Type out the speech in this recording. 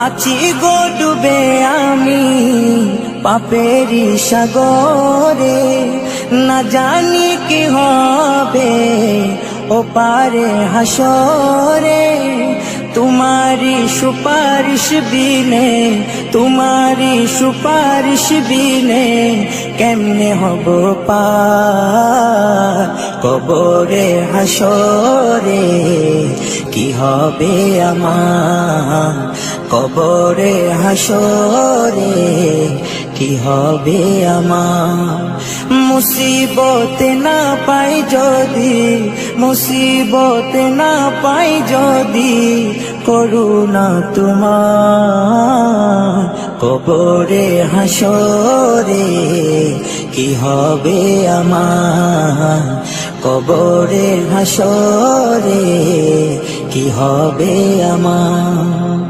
আছি গো ডুবে আমি পাপেরি সাগরে, না জানি কি হবে ও পারে হাসরে। তোমারি সুপারিশ বিনে, তোমারি সুপারিশ বিনে কেমনে হব পার কবরে হাসরে। কি হবে আমার কবরে হাসরে, কি হবে আমার। মুসিবতে না পাই যদি, মুসিবতে না পাই যদি করুণা তোমার কবরে হাসরে। কি হবে আমার কবরে হাসরে, কি হবে আমার।